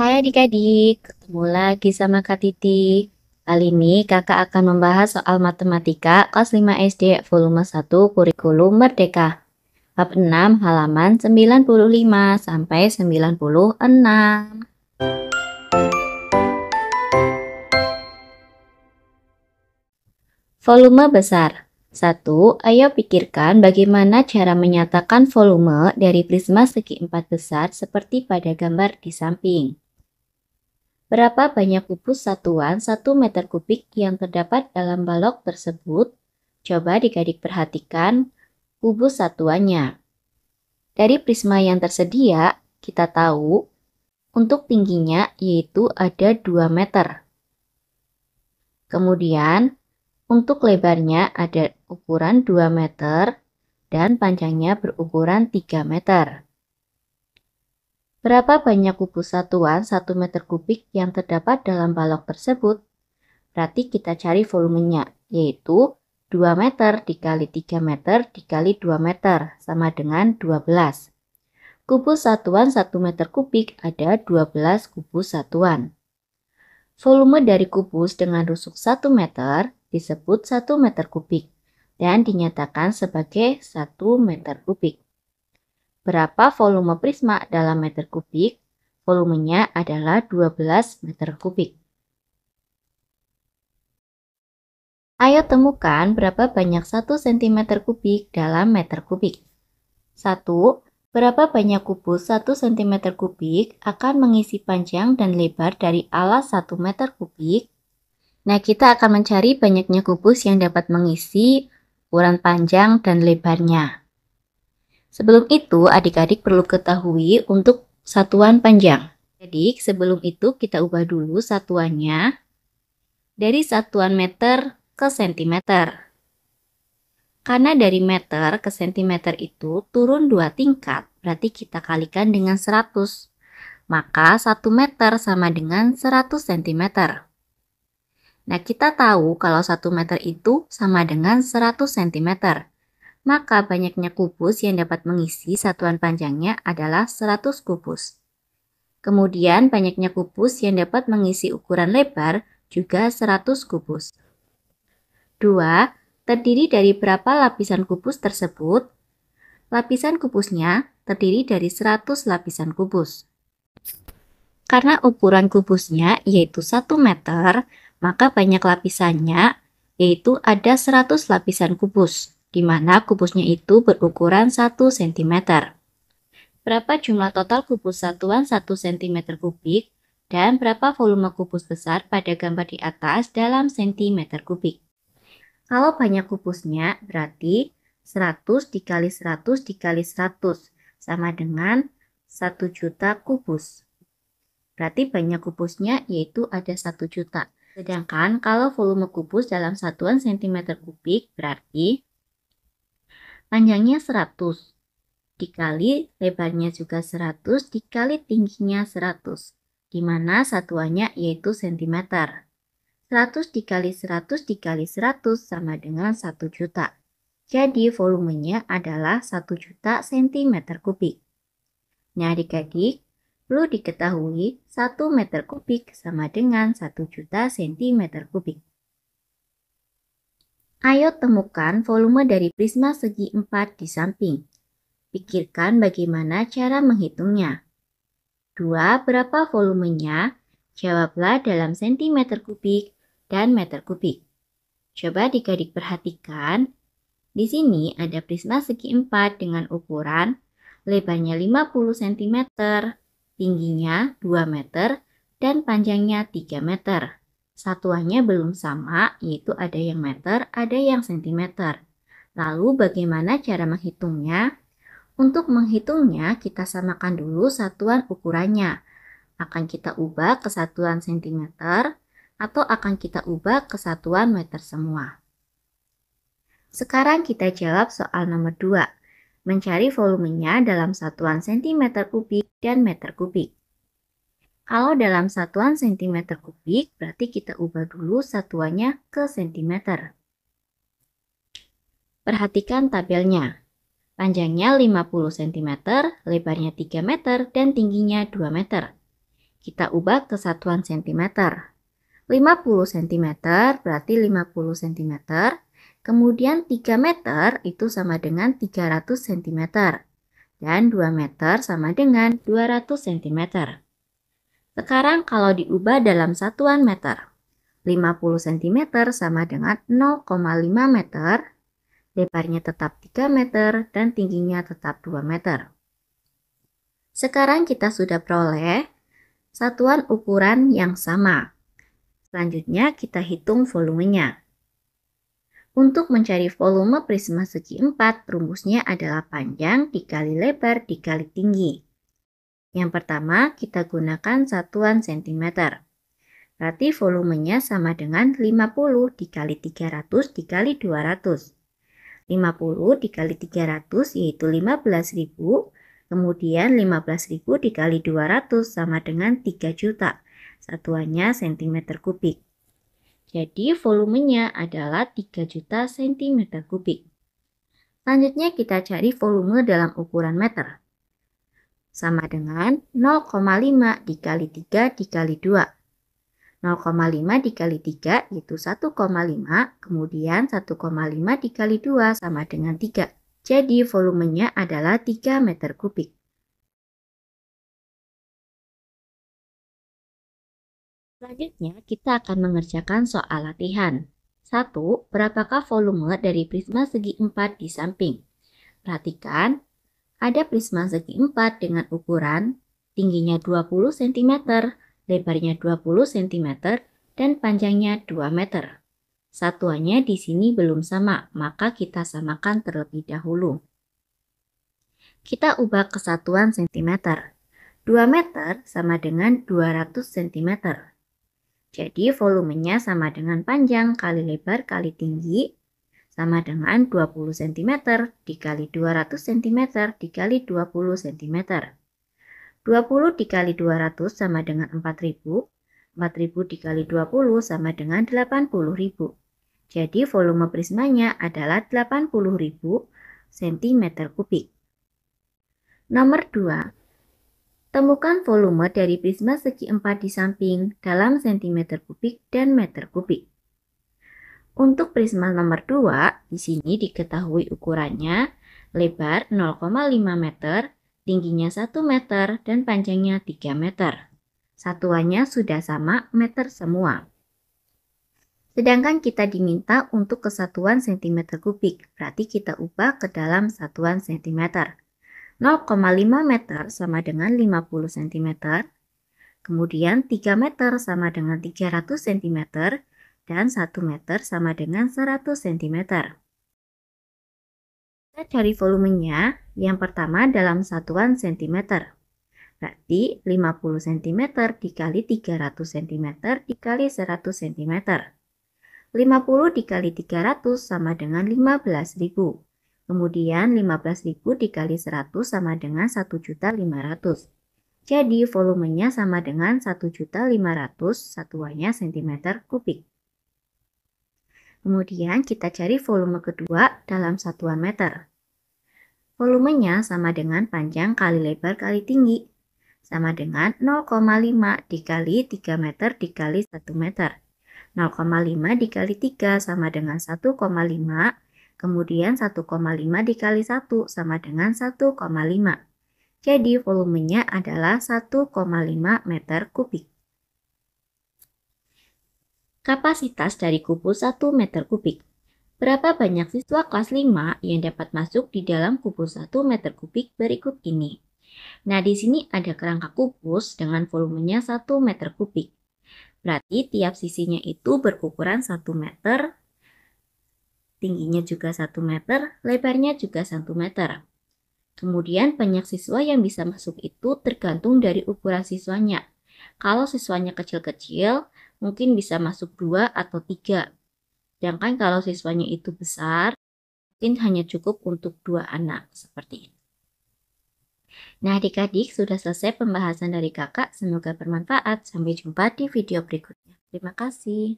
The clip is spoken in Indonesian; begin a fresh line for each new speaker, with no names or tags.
Hai adik-adik, ketemu lagi sama Kak Titi. Kali ini kakak akan membahas soal matematika kelas 5 SD volume 1 kurikulum Merdeka. Bab 6 halaman 95 sampai 96. Volume besar. 1. Ayo pikirkan bagaimana cara menyatakan volume dari prisma segi empat besar seperti pada gambar di samping. Berapa banyak kubus satuan 1 meter kubik yang terdapat dalam balok tersebut? Coba adik-adik perhatikan kubus satuannya. Dari prisma yang tersedia, kita tahu untuk tingginya yaitu ada 2 meter. Kemudian, untuk lebarnya ada ukuran 2 meter dan panjangnya berukuran 3 meter. Berapa banyak kubus satuan 1 meter kubik yang terdapat dalam balok tersebut? Berarti kita cari volumenya, yaitu 2 meter dikali 3 meter dikali 2 meter, sama dengan 12. Kubus satuan 1 meter kubik ada 12 kubus satuan. Volume dari kubus dengan rusuk 1 meter disebut 1 meter kubik, dan dinyatakan sebagai 1 meter kubik. Berapa volume prisma dalam meter kubik? Volumenya adalah 12 meter kubik. Ayo temukan berapa banyak 1 cm kubik dalam meter kubik. 1. Berapa banyak kubus 1 cm kubik akan mengisi panjang dan lebar dari alas 1 meter kubik? Nah, kita akan mencari banyaknya kubus yang dapat mengisi ukuran panjang dan lebarnya. Sebelum itu, adik-adik perlu ketahui untuk satuan panjang. Jadi, sebelum itu kita ubah dulu satuannya dari satuan meter ke sentimeter. Karena dari meter ke sentimeter itu turun 2 tingkat, berarti kita kalikan dengan 100. Maka 1 meter sama dengan 100 cm. Nah, kita tahu kalau 1 meter itu sama dengan 100 cm. Maka banyaknya kubus yang dapat mengisi satuan panjangnya adalah 100 kubus. Kemudian banyaknya kubus yang dapat mengisi ukuran lebar juga 100 kubus. 2. Terdiri dari berapa lapisan kubus tersebut? Lapisan kubusnya terdiri dari 100 lapisan kubus. Karena ukuran kubusnya yaitu 1 meter, maka banyak lapisannya yaitu ada 100 lapisan kubus, di mana kubusnya itu berukuran 1 cm. Berapa jumlah total kubus satuan 1 cm kubik dan berapa volume kubus besar pada gambar di atas dalam cm kubik? Kalau banyak kubusnya berarti 100 dikali 100 dikali 100 sama dengan 1 juta kubus. Berarti banyak kubusnya yaitu ada 1 juta. Sedangkan kalau volume kubus dalam satuan cm kubik berarti panjangnya 100 dikali lebarnya juga 100 dikali tingginya 100, di mana satuannya yaitu cm. 100 dikali 100 dikali 100 sama dengan 1 juta. Jadi volumenya adalah 1 juta cm kubik. Nah adik-adik, perlu diketahui 1 meter kubik sama dengan 1 juta cm kubik. Ayo temukan volume dari prisma segi 4 di samping. Pikirkan bagaimana cara menghitungnya. 2. Berapa volumenya? Jawablah dalam cm kubik dan meter kubik. Coba adik-adik perhatikan. Di sini ada prisma segi 4 dengan ukuran lebarnya 50 cm, tingginya 2 meter, dan panjangnya 3 meter. Satuannya belum sama, yaitu ada yang meter, ada yang sentimeter. Lalu bagaimana cara menghitungnya? Untuk menghitungnya, kita samakan dulu satuan ukurannya. Akan kita ubah ke satuan sentimeter, atau akan kita ubah ke satuan meter semua. Sekarang kita jawab soal nomor 2. Mencari volumenya dalam satuan cm kubik dan meter kubik. Kalau dalam satuan cm kubik, berarti kita ubah dulu satuannya ke cm. Perhatikan tabelnya. Panjangnya 50 cm, lebarnya 3 meter, dan tingginya 2 meter. kita ubah ke satuan sentimeter. 50 cm berarti 50 cm. Kemudian 3 meter itu sama dengan 300 cm. Dan 2 meter sama dengan 200 cm. Sekarang kalau diubah dalam satuan meter. 50 cm sama dengan 0,5 meter. Lebarnya tetap 3 meter dan tingginya tetap 2 meter. Sekarang kita sudah peroleh satuan ukuran yang sama. Selanjutnya kita hitung volumenya. Untuk mencari volume prisma segi 4, rumusnya adalah panjang dikali lebar dikali tinggi. Yang pertama kita gunakan satuan cm. Berarti volumenya sama dengan 50 dikali 300 dikali 200. 50 dikali 300 yaitu 15.000. Kemudian 15.000 dikali 200 sama dengan 3 juta. Satuannya cm kubik. Jadi volumenya adalah 3 juta cm kubik. Selanjutnya kita cari volume dalam ukuran meter. Sama dengan 0,5 dikali 3 dikali 2. 0,5 dikali 3 yaitu 1,5, kemudian 1,5 dikali 2 sama dengan 3. Jadi volumenya adalah 3 meter kubik. Selanjutnya kita akan mengerjakan soal latihan. 1. Berapakah volume dari prisma segi 4 di samping? Perhatikan, ada prisma segi 4 dengan ukuran tingginya 20 cm, lebarnya 20 cm, dan panjangnya 2 meter. Satuannya di sini belum sama, maka kita samakan terlebih dahulu. Kita ubah ke satuan cm. 2 meter sama dengan 200 cm. Jadi volumenya sama dengan panjang kali lebar kali tinggi, sama dengan 20 cm dikali 200 cm dikali 20 cm. 20 dikali 200 sama dengan 4.000. 4.000 dikali 20 sama dengan 80.000. Jadi volume prismanya adalah 80.000 cm kubik. Nomor 2. Temukan volume dari prisma segi 4 di samping dalam cm kubik dan meter kubik. Untuk prisma nomor 2, di sini diketahui ukurannya lebar 0,5 meter, tingginya 1 meter, dan panjangnya 3 meter. Satuannya sudah sama meter semua. Sedangkan kita diminta untuk kesatuan cm kubik, berarti kita ubah ke dalam satuan cm. 0,5 meter sama dengan 50 cm, kemudian 3 meter sama dengan 300 cm, dan 1 meter sama dengan 100 cm. Kita cari volumenya, yang pertama dalam satuan cm. Berarti 50 cm dikali 300 cm dikali 100 cm. 50 dikali 300 sama dengan 15.000. Kemudian 15.000 dikali 100 sama dengan 1.500.000. Jadi volumenya sama dengan 1.500.000, satuannya cm kubik. Kemudian kita cari volume kedua dalam satuan meter. Volumenya sama dengan panjang kali lebar kali tinggi. Sama dengan 0,5 dikali 3 meter dikali 1 meter. 0,5 dikali 3 sama dengan 1,5. Kemudian 1,5 dikali 1 sama dengan 1,5. Jadi volumenya adalah 1,5 meter kubik. Kapasitas dari kubus 1 meter kubik. Berapa banyak siswa kelas 5 yang dapat masuk di dalam kubus 1 meter kubik berikut ini? Nah, di sini ada kerangka kubus dengan volumenya 1 meter kubik. Berarti tiap sisinya itu berukuran 1 meter, tingginya juga 1 meter, lebarnya juga 1 meter. Kemudian banyak siswa yang bisa masuk itu tergantung dari ukuran siswanya. Kalau siswanya kecil-kecil, mungkin bisa masuk 2 atau 3. Sedangkan kalau siswanya itu besar, mungkin hanya cukup untuk 2 anak, seperti ini. Nah, adik-adik sudah selesai pembahasan dari kakak. Semoga bermanfaat. Sampai jumpa di video berikutnya. Terima kasih.